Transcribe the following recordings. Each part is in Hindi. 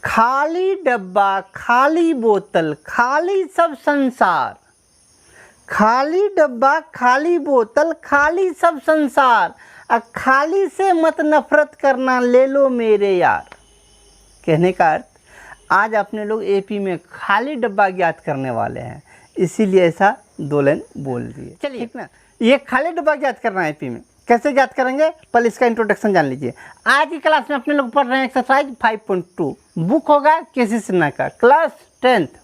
खाली डब्बा, खाली बोतल, खाली सब संसार। खाली डब्बा, खाली बोतल, खाली सब संसार। खाली से मत नफरत करना, ले लो मेरे यार। कहने का अर्थ, आज अपने लोग एपी में खाली डब्बा ज्ञात करने वाले हैं, इसीलिए ऐसा 2 लाइन बोल दिए। चलिए ठीक ना, ये खाली डब्बा ज्ञात करना है एपी में। कैसे ज्ञात करेंगे, पहले इसका इंट्रोडक्शन जान लीजिए। आज की क्लास में अपने लोग पढ़ रहे हैं एक्सरसाइज 5.2। बुक होगा केसी सिन्हा का, क्लास 10th,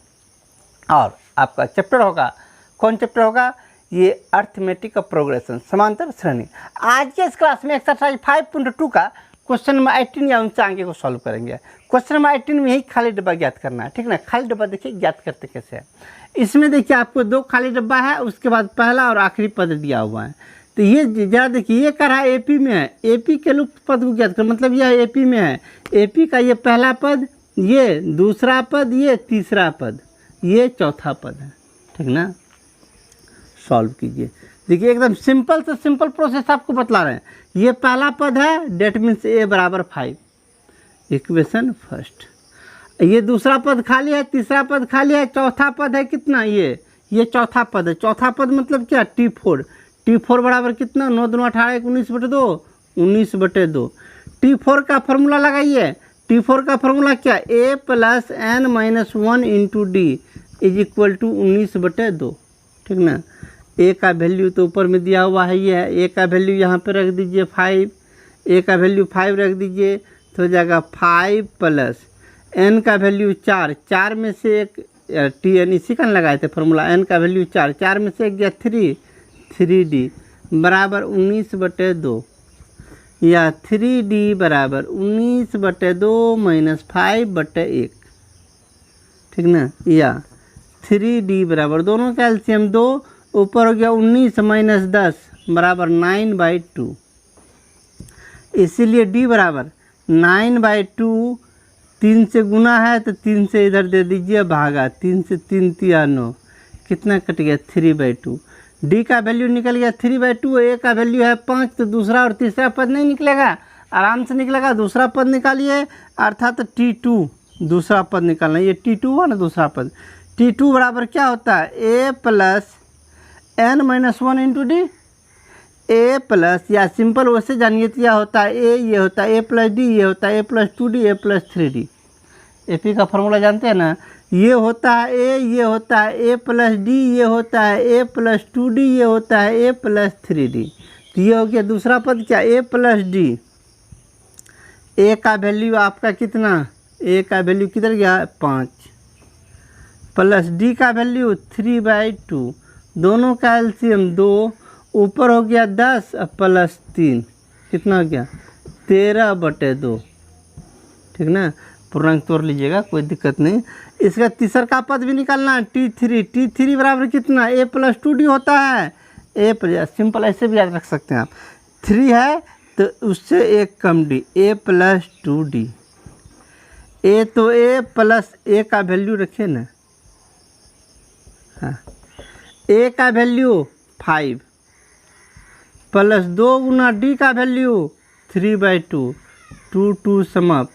और आपका चैप्टर होगा, कौन चैप्टर होगा, ये अर्थमेटिक ऑफ प्रोग्रेशन, समांतर श्रेणी। आज के इस क्लास में एक्सरसाइज 5.2 का क्वेश्चन नंबर 18 या उनसे आगे को सॉल्व करेंगे। क्वेश्चन नंबर 18 में ही खाली डब्बा ज्ञात करना है, ठीक ना। खाली डब्बा देखिए ज्ञात करते कैसे है। इसमें देखिए आपको 2 खाली डब्बा है, उसके बाद पहला और आखिरी पद दिया हुआ है। तो ये जरा देखिए, ये कह रहा है एपी में है, एपी के लुप्त पद को ज्ञात कर, मतलब यह एपी में है। एपी का ये पहला पद, ये दूसरा पद, ये तीसरा पद, ये चौथा पद है, ठीक ना। सॉल्व कीजिए। देखिए एकदम सिंपल से सिंपल प्रोसेस आपको बतला रहे हैं। ये पहला पद है, डेट मीन्स ए बराबर 5, इक्वेशन फर्स्ट। ये दूसरा पद खाली है, तीसरा पद खाली है, चौथा पद है कितना, ये चौथा पद है। चौथा पद मतलब क्या, T4। T4 बराबर कितना, 9 दूनी 18, 19/2, 19/2। T4 का फॉर्मूला लगाइए। T4 का फॉर्मूला क्या, a + n - 1 × d = 19/2, ठीक ना। a का वैल्यू तो ऊपर में दिया हुआ है, ये है। a का वैल्यू यहाँ पे रख दीजिए 5, a का वैल्यू 5 रख दीजिए, तो हो जाएगा 5 + n का वैल्यू 4, 4 में से एक Tn इसी का लगाए थे फॉर्मूला, n का वैल्यू 4, 4 में से एक गया 3d बराबर 19/2, या 3d बराबर 19/2 - 5/1, ठीक ना। या 3d बराबर, दोनों का एलसीएम 2, ऊपर हो गया 19 - 10 बराबर 9/2, इसीलिए d बराबर 9/2। 3 से गुना है तो 3 से इधर दे दीजिए भागा, 3 से 3 × 9, कितना कट गया, 3/2। डी का वैल्यू निकल गया 3/2, ए का वैल्यू है 5, तो दूसरा और तीसरा पद नहीं निकलेगा, आराम से निकलेगा। दूसरा पद निकालिए, अर्थात T2 दूसरा पद निकालना। ये T2 हुआ ना दूसरा पद। T2 बराबर क्या होता है, a + n - 1 × d, a plus, या सिंपल वैसे जानिए तो क्या होता है, ये होता है a + d, ये होता है a + 2d, a + 3d। AP का फॉर्मूला जानते हैं ना, ये होता है a, ये होता है a + d, ये होता है a + 2d, ये होता है a + 3d। तो ये हो गया दूसरा पद क्या, a + d। a का वैल्यू आपका कितना, a का वैल्यू किधर गया, 5, प्लस d का वैल्यू 3/2, दोनों का एलसीएम 2, ऊपर हो गया 10 + 3, कितना हो गया, 13/2, ठीक ना। पूर्णांक तोड़ लीजिएगा, कोई दिक्कत नहीं। इसका तीसरा का पद भी निकालना है, T3 बराबर कितना, a + 2d होता है। a सिंपल ऐसे भी याद रख सकते हैं आप, 3 है तो उससे एक कम d, a + 2d। a तो a प्लस a का वैल्यू रखे ना, हाँ, a का वैल्यू 5 प्लस 2 गुना d का वैल्यू 3/2, 2 2 समाप्त,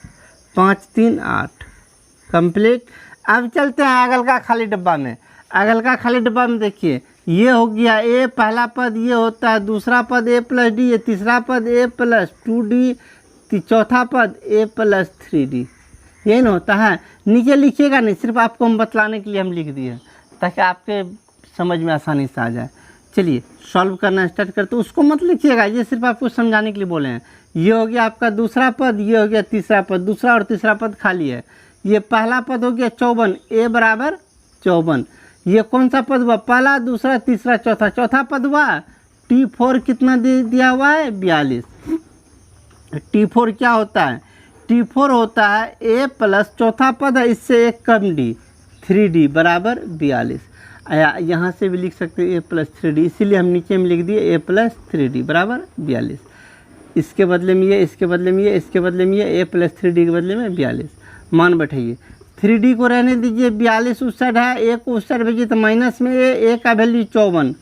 5 3 8, कंप्लीट। अब चलते हैं अगल का खाली डब्बा में। अगल का खाली डब्बा में देखिए, ये हो गया a पहला पद, ये होता है दूसरा पद a + d, ये तीसरा पद a + 2d, चौथा पद a + 3d, यही ना होता है। नीचे लिखिएगा नहीं, सिर्फ आपको हम बतलाने के लिए हम लिख दिए, ताकि आपके समझ में आसानी से आ जाए। चलिए सॉल्व करना स्टार्ट करते, उसको मत लिखिएगा, ये सिर्फ आपको समझाने के लिए बोले हैं। ये हो गया आपका दूसरा पद, ये हो गया तीसरा पद, दूसरा और तीसरा पद खाली है। ये पहला पद हो गया 54, a बराबर 54। ये कौन सा पद हुआ, पहला, दूसरा, तीसरा, चौथा, चौथा पद हुआ T4 कितना दिया हुआ है, 42। T4 क्या होता है, T4 होता है a प्लस चौथा पद है, इससे एक कम d, 3d बराबर 42। यहाँ से भी लिख सकते हैं a + 3d, इसीलिए हम नीचे में लिख दिए a + 3d बराबर 42। इसके बदले में ये, इसके बदले में ये, इसके बदले में ये, a + 3d के बदले में 42 मान बैठाइए। 3d को रहने दीजिए, 42 उस साइड है, a को उस साइड भेजिए तो माइनस में a का वैल्यू 54,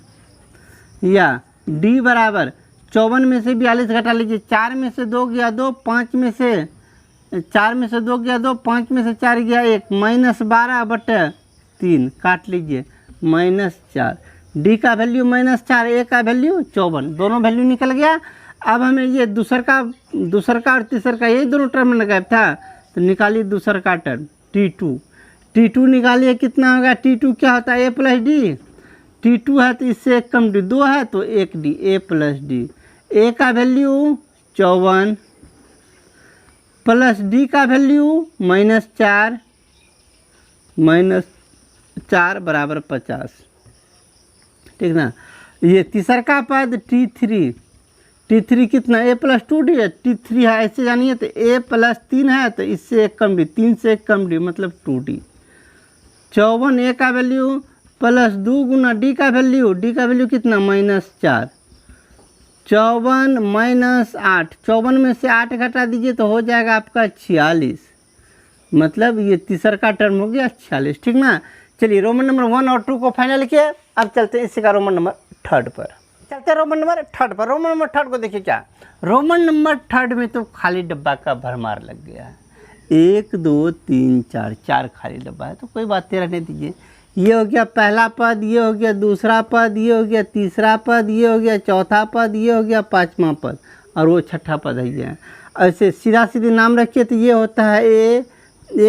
या d बराबर 54 में से 42 घटा लीजिए, 4 में से 2 गया 2, 5 में से 4 में से 2 गया 2, 5 में से 4 गया 1, -12/3 काट लीजिए, -4। डी का वैल्यू -4, ए का वैल्यू 54, दोनों वैल्यू निकल गया। अब हमें ये दूसर का और तीसर का यही दोनों टर्म में गैप था, तो निकालिए दूसर का टर्म T2 निकालिए, कितना होगा? T2 क्या होता है? A + D। T2 है तो इससे एक कम D, 2 है तो 1 D, A + D। A का वैल्यू 54 प्लस D का वैल्यू -4 बराबर 50, ठीक ना। ये तीसर का पद T3 कितना? A + 2D है, T3 है ऐसे जानिए, तो A + 3 है तो इससे एक कम D, 3 से एक कम D मतलब 2D। 54 A का वैल्यू प्लस 2 गुना D का वैल्यू कितना? -4। 54 - 8, 54 में से 8 घटा दीजिए तो हो जाएगा आपका 46, मतलब ये तीसर का टर्म हो गया 46, ठीक ना। चलिए रोमन नंबर 1 और 2 को फाइनल किया। अब चलते हैं इसी का रोमन नंबर 3 पर। चलते हैं रोमन नंबर 3 पर। रोमन नंबर 3 को देखिए क्या, रोमन नंबर 3 में तो खाली डब्बा का भरमार लग गया है। 1 2 3 4 खाली डब्बा है, तो कोई बात रहने दीजिए। ये हो गया पहला पद, ये हो गया दूसरा पद, ये हो गया तीसरा पद, ये हो गया चौथा पद, ये हो गया पाँचवा पद, और वो छठा पद है ये। ऐसे सीधा सीधे नाम रखिए तो ये होता है A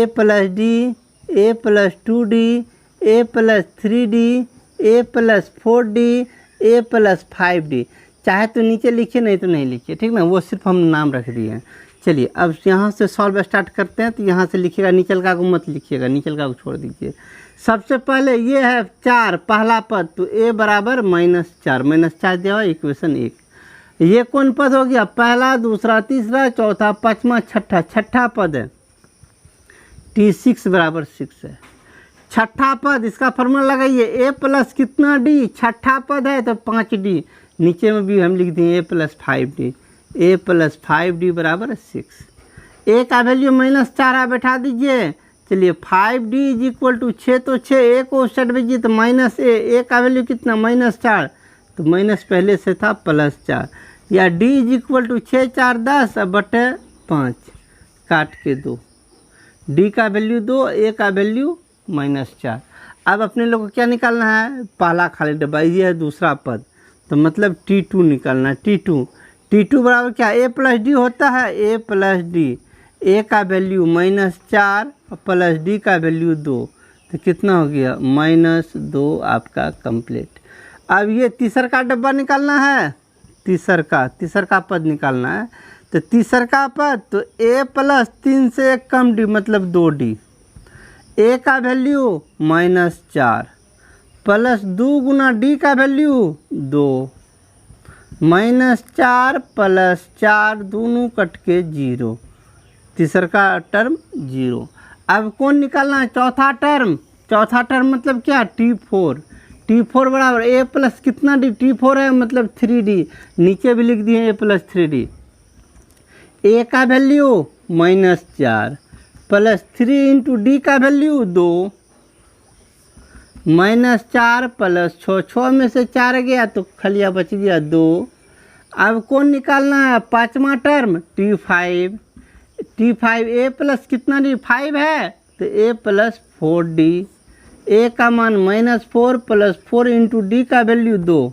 + D, A + 2D, A + 3D, A + 4D, A + 5D। चाहे तो नीचे लिखिए, नहीं तो नहीं लिखिए, ठीक ना, वो सिर्फ हम नाम रख दिए हैं। चलिए अब यहाँ से सॉल्व स्टार्ट करते हैं। तो यहाँ से लिखिएगा, नीचल का को मत लिखिएगा, नीचल का को छोड़ दीजिए। सबसे पहले ये है 4 पहला पद, तो A बराबर -4 दिया हुआ, इक्वेशन 1। ये कौन पद हो गया? पहला, दूसरा, तीसरा, चौथा, पाँचवा, छठा पद है, T6 बराबर 6 है। छठा पद, इसका फॉर्मूला लगाइए, A + कितना D, छठा पद है तो 5D, नीचे में भी हम लिख दिए A + 5D, A + 5D बराबर 6। A का वैल्यू -4 बैठा दीजिए। चलिए 5D = 6, तो 6 A को सट भेजिए तो -A का वैल्यू कितना? -4, तो माइनस पहले से था +4, या D = 6 4 10 बटे 5 काट के 2, D का वैल्यू 2, A का वैल्यू -4। अब अपने लोग को क्या निकालना है? पहला खाली डब्बा, ये है दूसरा पद, तो मतलब T2 निकालना है। T2 बराबर क्या? A + D होता है, A + D, A का वैल्यू -4 प्लस D का वैल्यू 2, तो कितना हो गया? -2 आपका कंप्लीट। अब ये तीसर का डब्बा निकालना है, तीसर का पद निकालना है। तो तीसर का पद तो A + 3 से एक कम D मतलब 2D, A का वैल्यू -4 प्लस 2 गुना D का वैल्यू 2, -4 + 4 दोनों कट के 0, तीसर का टर्म 0। अब कौन निकालना है? चौथा टर्म मतलब क्या? T4 बराबर A + कितना D? T4 है मतलब 3D, नीचे भी लिख दिए A + 3D। A का वैल्यू -4 प्लस 3 × D का वैल्यू 2, -4 प्लस 6 में से 4 गया तो खलिया बच गया 2। अब कौन निकालना है? पाँचवा टर्म T5 A + कितना D? 5 है तो A + 4D, A का मान -4 प्लस 4 × D का वैल्यू 2,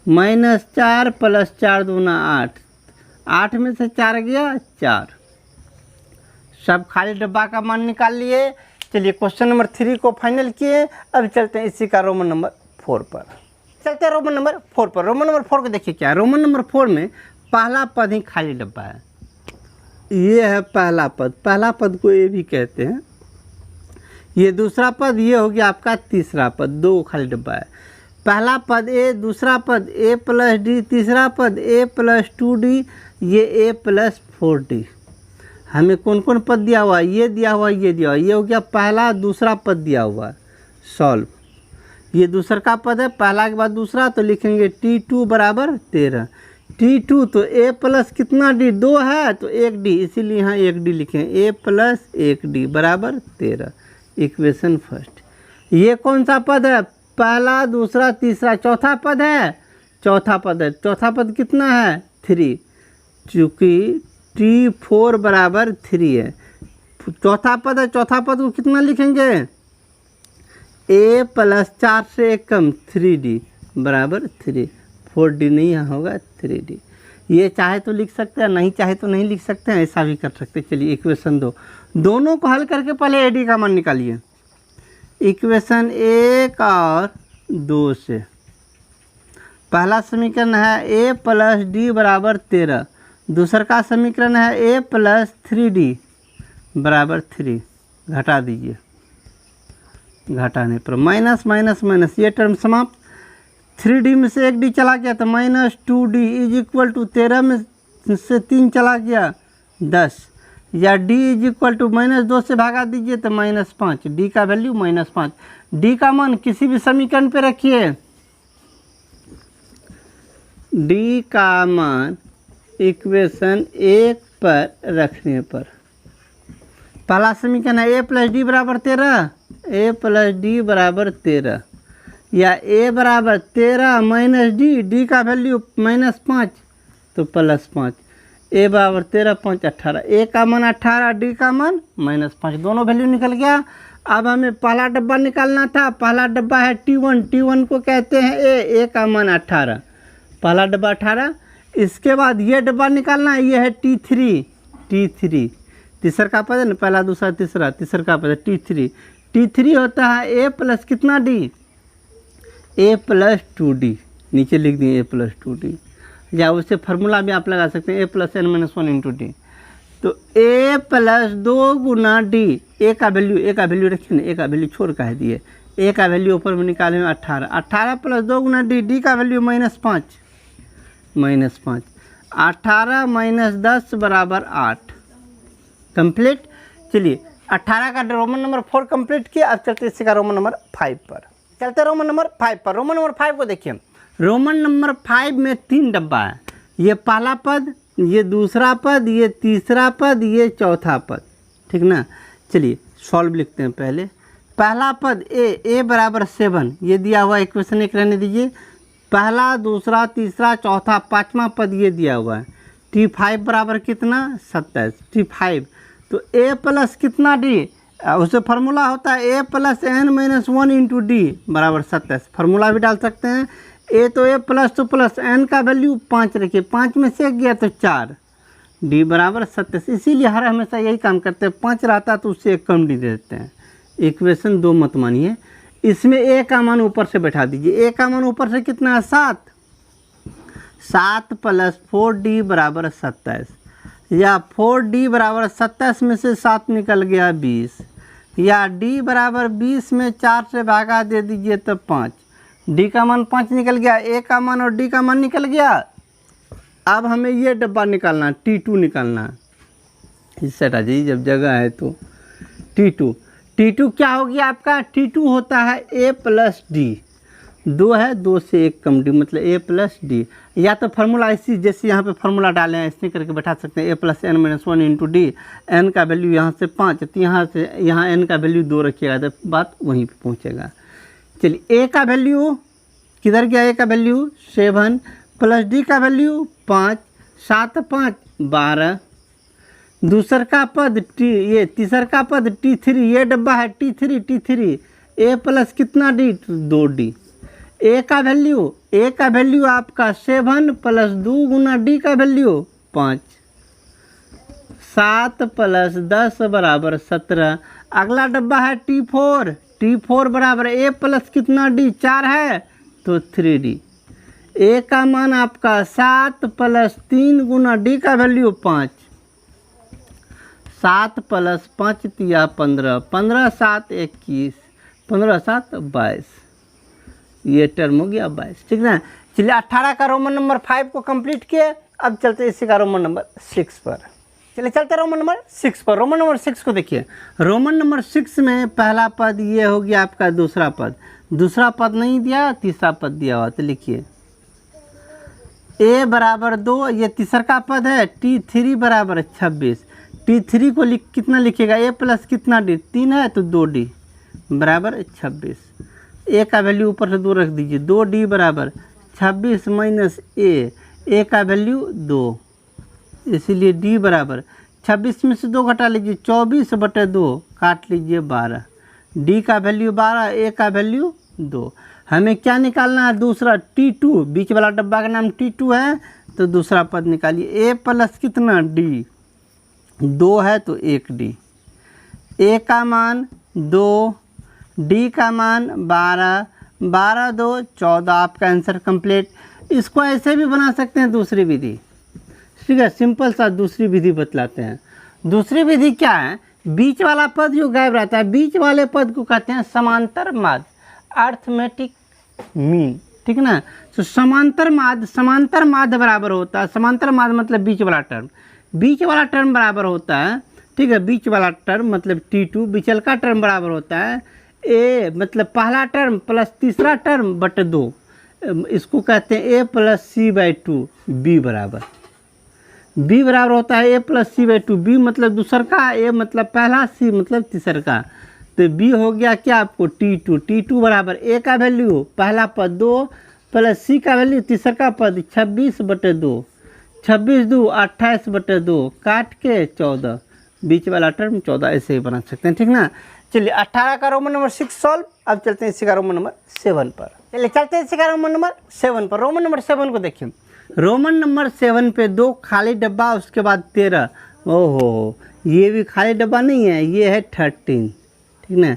-4 प्लस 4 दूना 8 में से 4 गया 4। सब खाली डब्बा का मान निकाल लिए। चलिए क्वेश्चन नंबर 3 को फाइनल किए। अब चलते हैं इसी का रोमन नंबर 4 पर। चलते हैं रोमन नंबर 4 पर। रोमन नंबर 4 को देखिए क्या, रोमन नंबर 4 में पहला पद ही खाली डब्बा है। ये है पहला पद को A भी कहते हैं। ये दूसरा पद, ये हो गया आपका तीसरा पद, 2 खाली डब्बा है। पहला पद A, दूसरा पद A + D, तीसरा पद A + 2D, ये A + 4D। हमें कौन कौन पद दिया हुआ है? ये दिया हुआ, ये हो गया पहला, दूसरा पद दिया हुआ है। सॉल्व, ये दूसरा का पद है, पहला के बाद दूसरा, तो लिखेंगे T2 बराबर 13। T2 तो A + कितना D? 2 है तो 1D, इसीलिए यहाँ 1D लिखें, A + 1D बराबर 13, इक्वेशन फर्स्ट। ये कौन सा पद है? पहला, दूसरा, तीसरा, चौथा पद है। चौथा पद कितना है? 3, चूँकि T4 बराबर 3 है। चौथा पद है, चौथा पद को कितना लिखेंगे? A प्लस 4 से 1 कम 3D बराबर 3। 4D नहीं, यहाँ होगा 3D। ये चाहे तो लिख सकते हैं, नहीं चाहे तो नहीं लिख सकते हैं, ऐसा भी कर सकते हैं। चलिए इक्वेशन 2, दोनों को हल करके पहले AD का मान निकालिए। इक्वेशन 1 और 2 से पहला समीकरण है A प्लस D बराबर 13, दूसरा का समीकरण है A प्लस 3D बराबर 3। घटा दीजिए, घटाने पर माइनस माइनस माइनस, ये टर्म समाप्त। 3D में से 1D चला गया तो minus 2D is equal to 13 में से 3 चला गया 10, या D इज इक्वल टू -2 से भागा दीजिए तो -5। D का वैल्यू -5। D का मान किसी भी समीकरण पे रखिए। D का मान इक्वेशन 1 पर रखने पर, पहला समीकरण है A प्लस D बराबर 13, A प्लस D बराबर 13, या A बराबर 13 माइनस D का वैल्यू -5 तो +5। A बराबर 13 5 18, A का मान 18, D का मान -5, दोनों वैल्यू निकल गया। अब हमें पहला डब्बा निकालना था। पहला डब्बा है T1 को कहते हैं A का मान 18, पहला डब्बा 18। इसके बाद ये डब्बा निकालना है, ये है T3, तीसरा का पद है ना, पहला दूसरा तीसरा, तीसरा का पद है T3 होता है A प्लस कितना D, A प्लस 2D, नीचे लिख दिए A प्लस 2D, या उससे फार्मूला भी आप लगा सकते हैं A plus n-1 into D। तो A plus 2 Guna D, A का वैल्यू रखिए ना, A का वैल्यू छोड़ का है दिए, A का वैल्यू ऊपर में निकाले में 18, 18 प्लस 2 गुना D का वैल्यू -5, 18 माइनस 10 बराबर 8। कंप्लीट। चलिए 18 का रोमन नंबर 4 कंप्लीट किया। अब चलते इसी का रोमन नंबर 5 पर। चलते रोमन नंबर 5 पर। रोमन नंबर 5 को देखिए। रोमन नंबर 5 में 3 डब्बा है, ये पहला पद, ये दूसरा पद, ये तीसरा पद, ये चौथा पद, ठीक ना। चलिए सॉल्व लिखते हैं। पहले पहला पद A बराबर 7, ये दिया हुआ इक्वेशन 1 रहने दीजिए। पहला दूसरा तीसरा चौथा पाँचवा पद ये दिया हुआ है। T5 बराबर कितना 27, T5 तो A प्लस कितना D, उससे फार्मूला होता है A plus n-1 into D बराबर 27। फार्मूला भी डाल सकते हैं। A तो A प्लस तो प्लस n का वैल्यू 5 रखिए, 5 में से 1 गया तो 4, D बराबर 27। इसीलिए हर हमेशा यही काम करते हैं, 5 रहता तो उससे 1 कम D दे देते हैं। इक्वेशन 2 मत मानिए, इसमें A का मान ऊपर से बैठा दीजिए। A का मान ऊपर से कितना है 7 प्लस 4D बराबर 27, या 4D बराबर 27 में से 7 निकल गया 20, या D बराबर 20 में 4 से भागा दे दीजिए तो 5, D का मान 5 निकल गया, A का मान और D का मान निकल गया। अब हमें ये डब्बा निकालना, T2 निकालना। इससे हटा जाइए जब जगह है तो। T2 क्या हो गया आपका? T2 होता है A प्लस D, 2 है, 2 से 1 कम D मतलब A प्लस D, या तो फार्मूला इसी जैसे यहाँ पे फार्मूला डाले हैं ऐसे करके बैठा सकते हैं। A plus n-1 into D, n का वैल्यू यहाँ से 5 तो यहाँ n का वैल्यू 2 रखिएगा तो बात वहीं पे पहुँचेगा। चलिए A का वैल्यू किधर गया? A का वैल्यू 7 प्लस D का वैल्यू 5, 7 5 12, दूसर का पद ये तीसर का पद T3, ये डब्बा है T3 A प्लस कितना D 2D। A का वैल्यू आपका 7 प्लस 2 गुना D का वैल्यू 5, 7 प्लस 10 बराबर 17। अगला डब्बा है T4 बराबर A प्लस कितना D 4 है तो 3D। A का मान आपका 7 प्लस 3 गुना D का वैल्यू 5, 7 प्लस 5 तिया 15, 15 7 21, 15 7 22, ये टर्म हो गया 22, ठीक ना। चलिए 18 का रोमन नंबर 5 को कंप्लीट किए। अब चलते इसी का रोमन नंबर 6 पर। चलिए चलते रोमन नंबर 6 पर। रोमन नंबर 6 को देखिए। रोमन नंबर 6 में पहला पद ये हो गया आपका दूसरा पद नहीं दिया, तीसरा पद दिया हुआ तो लिखिए A बराबर 2, ये तीसरा का पद है T3 बराबर 26। T3 को कितना लिखिएगा? A प्लस कितना D 3 है तो 2D बराबर 26। A का वैल्यू ऊपर से 2 रख दीजिए, 2D बराबर 26 माइनस A का वैल्यू 2, इसीलिए डी बराबर 26 में से 2 घटा लीजिए 24/2 काट लीजिए 12। डी का वैल्यू 12, ए का वैल्यू 2। हमें क्या निकालना है? दूसरा T2, बीच वाला डब्बा का नाम T2 है तो दूसरा पद निकालिए। ए प्लस कितना? डी। 2 है तो 1 डी। ए का मान 2, डी का मान 12, 12 2 14। आपका आंसर कंप्लीट। इसको ऐसे भी बना सकते हैं दूसरी विधि, ठीक है। सिंपल सा दूसरी विधि बतलाते हैं। दूसरी विधि क्या है? बीच वाला पद जो गायब रहता है, बीच वाले पद को कहते हैं समांतर माध्य, अर्थमेटिक मीन, ठीक ना। तो समांतर माध्य बराबर होता है, समांतर माध्य मतलब बीच वाला टर्म, बीच वाला टर्म बराबर होता है, ठीक है। बीच वाला टर्म मतलब T2, बीचल का टर्म बराबर होता है ए मतलब पहला टर्म प्लस तीसरा टर्म बटे 2। इसको कहते हैं A प्लस C/2। बी बराबर होता है A प्लस C/2। बी मतलब दूसर का, A मतलब पहला, C मतलब तीसर का। तो बी हो गया क्या आपको? T2 बराबर A का वैल्यू पहला पद 2 प्लस C का वैल्यू तीसर का पद 26/2। 26 2 28/2 काट के 14, बीच वाला टर्म 14। ऐसे ही बना सकते हैं, ठीक ना। चलिए 18 का रोमन नंबर 6 सॉल्व। अब चलते हैं इसी का रोमन नंबर 7 पर। चलिए चलते हैं इसी का रोमन नंबर 7 पर। रोमन नंबर 7 को देखिए। रोमन नंबर 7 पे 2 खाली डब्बा, उसके बाद 13। ओहो, ये भी खाली डब्बा नहीं है, ये है 13, ठीक ना।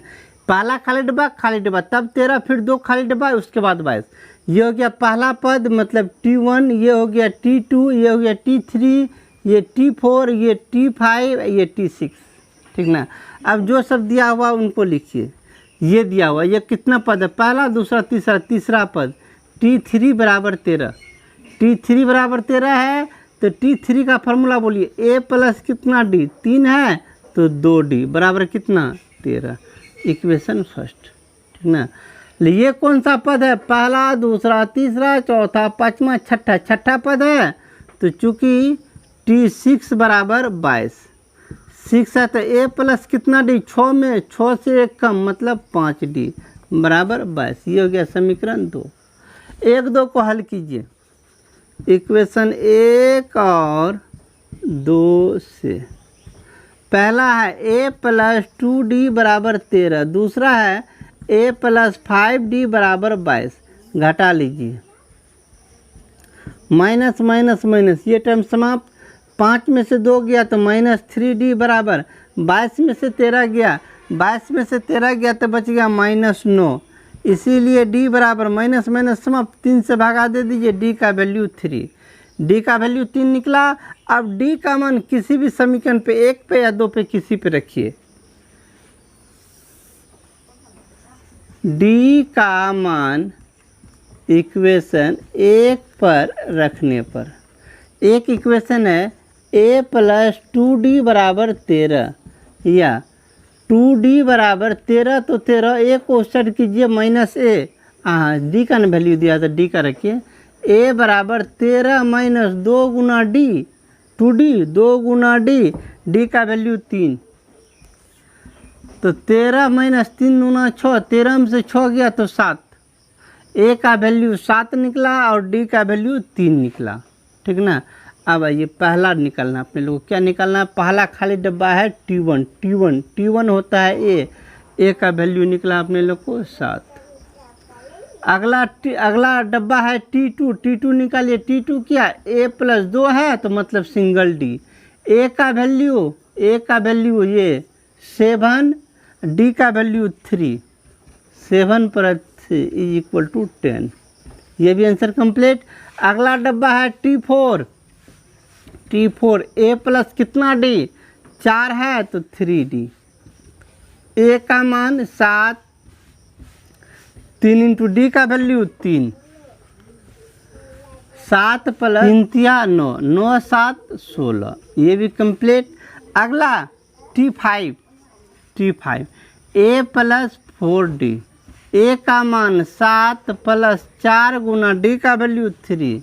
पहला खाली डब्बा, तब 13, फिर 2 खाली डब्बा, उसके बाद 22। ये हो गया पहला पद मतलब T1, ये हो गया T2, ये हो गया T3, ये T4, ये T5, ये T6, ठीक ना। अब जो सब दिया हुआ उनको लिखिए। ये दिया हुआ, ये कितना पद है? पहला, दूसरा, तीसरा पद। T3 बराबर 13, T3 बराबर 13 है तो T3 का फॉर्मूला बोलिए। A प्लस कितना D? 3 है तो 2D बराबर कितना? 13। इक्वेशन फर्स्ट, ठीक ना। ये कौन सा पद है? पहला, दूसरा, तीसरा, चौथा, पाँचवा, छठा पद है। तो चूँकि T6 बराबर 22, 6 है तो A प्लस कितना D? 6 में 6 से 1 कम मतलब 5D बराबर 22। ये हो गया समीकरण 2। 1 2 को हल कीजिए। इक्वेशन 1 और 2 से पहला है A प्लस 2D बराबर 13, दूसरा है A प्लस 5D बराबर 22। घटा लीजिए, माइनस माइनस माइनस, ये टर्म समाप्त। 5 में से 2 गया तो -3D बराबर 22 में से 13 गया, 22 में से 13 गया तो बच गया -9। इसीलिए D बराबर माइनस माइनस समाप्त, 3 से भागा दे दीजिए, D का वैल्यू 3। D का वैल्यू 3 निकला। अब D का मान किसी भी समीकरण पे 1 पे या 2 पे किसी पे रखिए। D का मान इक्वेशन 1 पर रखने पर, एक इक्वेशन है A प्लस 2D बराबर 13 या 2D बराबर 13, तो 13 A को सेट कीजिए -A। हाँ, D का वैल्यू दिया था, D का रखिए। A बराबर 13 माइनस 2 गुना D, 2D 2 गुना D का वैल्यू 3। तो 13 माइनस 3 गुना 6, 13 में से 6 गया तो 7। A का वैल्यू 7 निकला और D का वैल्यू 3 निकला, ठीक ना। अब आइए पहला निकालना अपने लोगों को। क्या निकालना है? पहला खाली डब्बा है T1 होता है A का वैल्यू निकला अपने लोग को 7। अगला डब्बा है T2 निकालिए। T2 क्या? A प्लस 2 है तो मतलब सिंगल D। A का वैल्यू ये 7, D का वैल्यू 3, 7 + 3 = 10। ये भी आंसर कंप्लीट। अगला डब्बा है T4 A प्लस कितना D? 4 है तो 3D। A का मान 7, 3 × D का वैल्यू 3, 7 + 3 9, 9 7 16। ये भी कंप्लीट। अगला T5 A plus 4D। A का मान 7 + 4 गुना D का वैल्यू 3,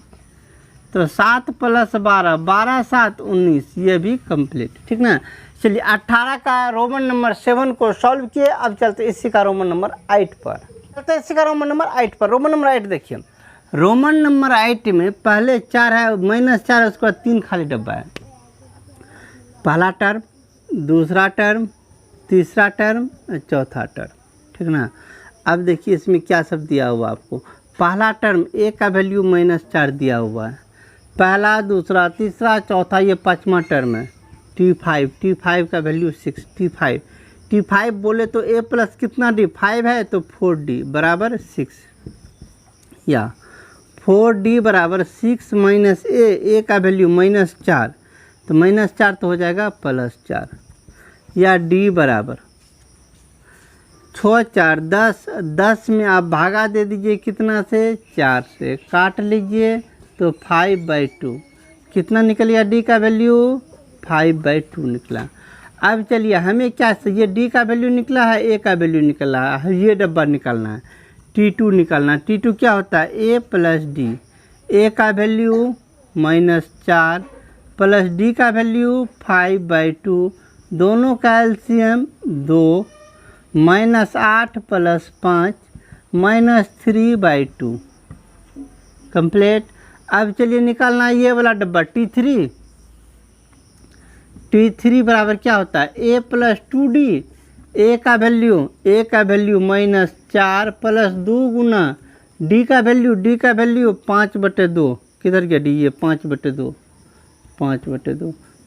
तो 7 + 12, 12 7 19। ये भी कंप्लीट, ठीक ना। चलिए 18 का रोमन नंबर 7 को सॉल्व किए। अब चलते इसी का रोमन नंबर 8 पर। रोमन नंबर 8 देखिए। रोमन नंबर 8 में पहले 4 है, -4 है, उसके बाद 3 खाली डब्बा है। पहला टर्म, दूसरा टर्म, तीसरा टर्म, चौथा टर्म, ठीक ना। अब देखिए इसमें क्या सब दिया हुआ आपको। पहला टर्म ए का वैल्यू -4 दिया हुआ है, पहला, दूसरा, तीसरा, चौथा, ये पाँचवा टर्म है T5 का वैल्यू 6, T5 बोले तो A प्लस कितना D 5 है तो 4D बराबर 6, या 4D बराबर 6 माइनस A का वैल्यू -4, तो -4 तो हो जाएगा +4, या D बराबर 6 4 10, 10 में आप भागा दे दीजिए कितना से, 4 से, काट लीजिए तो 5/2, कितना निकल गया D का वैल्यू 5/2 निकला। अब चलिए हमें क्या ये D का वैल्यू निकला है, A का वैल्यू निकला है, ये डब्बा निकालना है, T2 निकालना है। T2 क्या होता है, A प्लस D, A का वैल्यू -4 प्लस D का वैल्यू 5/2, दोनों का एलसीएम 2, -8 + 5 -3/2 कंप्लीट। अब चलिए निकालना है ये वाला डब्बा T3 बराबर क्या होता है, A प्लस 2D, A का वैल्यू -4 प्लस 2 गुना D का वैल्यू 5/2, किधर गया D, ये 5/2,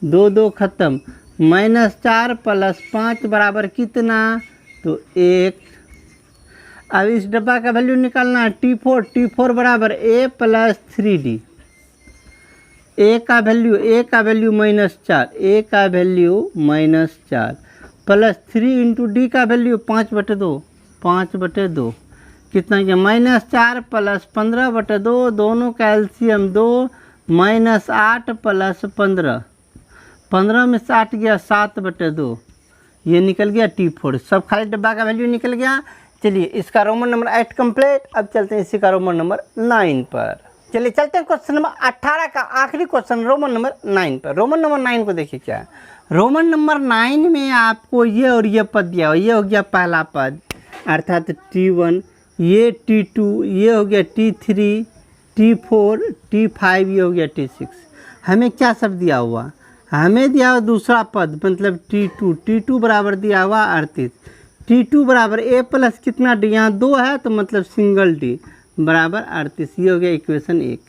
2 2 खत्म, -4 + 5 बराबर कितना, तो 1। अब इस डब्बा का वैल्यू निकालना है T4 बराबर A प्लस 3D, A का वैल्यू -4, A का वैल्यू -4 प्लस 3 इंटू D का वैल्यू 5/2, कितना गया, -4 + 15/2, दोनों का एलसीएम 2, -8 + 15, 15 में 60 गया 7/2, ये निकल गया T4। सब खाली डब्बा का वैल्यू निकल गया। चलिए इसका रोमन नंबर 8 कंप्लीट। अब चलते हैं इसी का रोमन नंबर 9 पर। चलिए चलते हैं क्वेश्चन नंबर 18 का आखिरी क्वेश्चन रोमन नंबर 9 पर। रोमन नंबर 9 को देखिए क्या है। रोमन नंबर 9 में आपको ये और ये पद दिया हो, ये हो गया पहला पद अर्थात T1, ये T2, ये हो गया T3, T4, T5, ये हो गया T6। हमें क्या सब दिया हुआ, हमें दिया हुआ दूसरा पद मतलब T2 बराबर दिया हुआ 38, T2 बराबर A प्लस कितना D, यहाँ 2 है तो मतलब सिंगल D बराबर 38, ये हो गया इक्वेशन 1।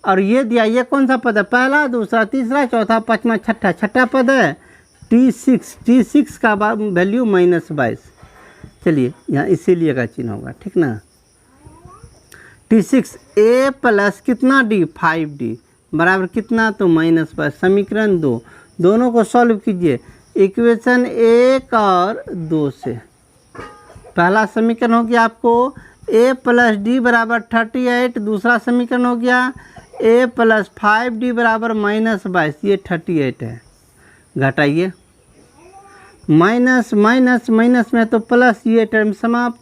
और ये दिया, ये कौन सा पद है, पहला, दूसरा, तीसरा, चौथा, पाँचवा, छठा पद है T6 का वैल्यू -22। चलिए यहाँ इसीलिए का चिन्ह होगा, ठीक ना। T6 A प्लस कितना D 5D बराबर कितना, तो -22। समीकरण 2, दोनों को सॉल्व कीजिए इक्वेशन 1 और 2 से। पहला समीकरण हो गया आपको A प्लस D बराबर 38, दूसरा समीकरण हो गया A प्लस 5D बराबर -22, ये 38 है, घटाइए, माइनस में तो प्लस, ये टर्म समाप्त।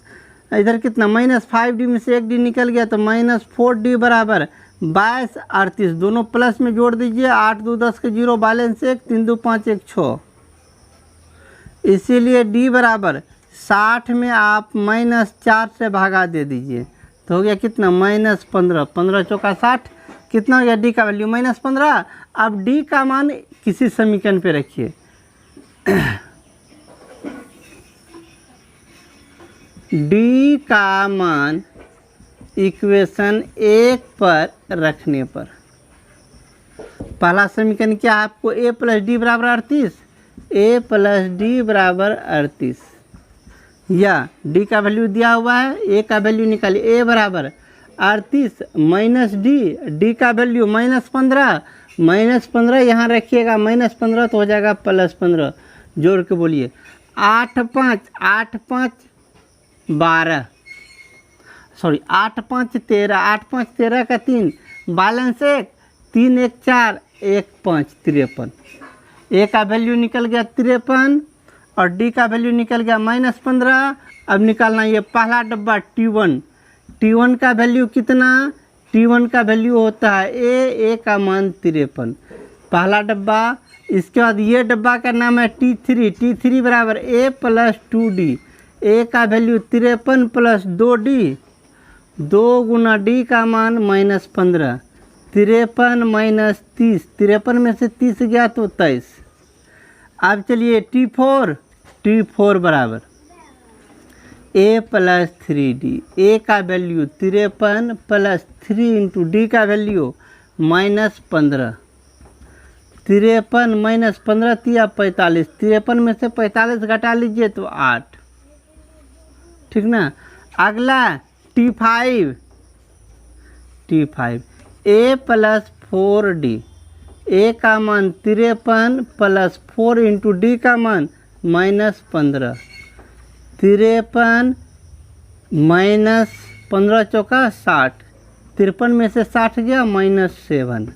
इधर कितना -5D में से 1D निकल गया तो -4D बराबर 22 38, दोनों प्लस में जोड़ दीजिए, 8 2 10 के 0, बैलेंस 1, 3 2 5 1 6, इसीलिए D बराबर 60 में आप -4 से भागा दे दीजिए तो हो गया कितना, -15, 15 चौका 60, कितना हो गया D का वैल्यू -15। अब D का मान किसी समीकरण पे रखिए, D का मान इक्वेशन 1 पर रखने पर, पहला समीकरण क्या है आपको, A प्लस D बराबर 38, A प्लस D बराबर 38, या D का वैल्यू दिया हुआ है, A का वैल्यू निकालिए, A बराबर 38 माइनस D का वैल्यू -15 यहाँ रखिएगा, -15 तो हो जाएगा +15, जोड़ के बोलिए 8 5 12, सॉरी 8 5 13, 8 5 13 का 3, बैलेंस 1, 3 1 4 1 5 53, A का वैल्यू निकल गया 53 और D का वैल्यू निकल गया -15। अब निकालना ये पहला डब्बा T1 का वैल्यू कितना, T1 का वैल्यू होता है A का मान 53, पहला डब्बा। इसके बाद ये डब्बा का नाम है T3 बराबर A प्लस 2D, A का वैल्यू 53 प्लस 2D, 2 गुना D का मान -15, 53 - 30, 53 में से 30 गया तो 23, अब चलिए T4 बराबर a प्लस 3d, a का वैल्यू 53 प्लस 3 इंटू डी का वैल्यू -15। 53 माइनस 15 तिया 45, 53 में से 45 घटा लीजिए तो 8, ठीक ना। अगला T5 a plus 4d, a का मान 53 प्लस 4 इंटू डी का मान -15। 53 माइनस 15 चौका 60, 53 में से 60 गया -7,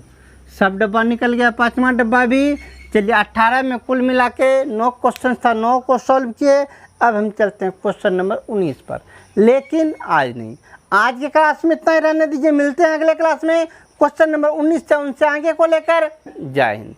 सब डब्बा निकल गया, पांचवा डब्बा भी। चलिए 18 में कुल मिला के 9 क्वेश्चन था, 9 को सॉल्व किए। अब हम चलते हैं क्वेश्चन नंबर 19 पर, लेकिन आज नहीं, आज की क्लास में इतना ही रहने दीजिए। मिलते हैं अगले क्लास में क्वेश्चन नंबर 19 से उनसे आगे को लेकर। जय हिंद।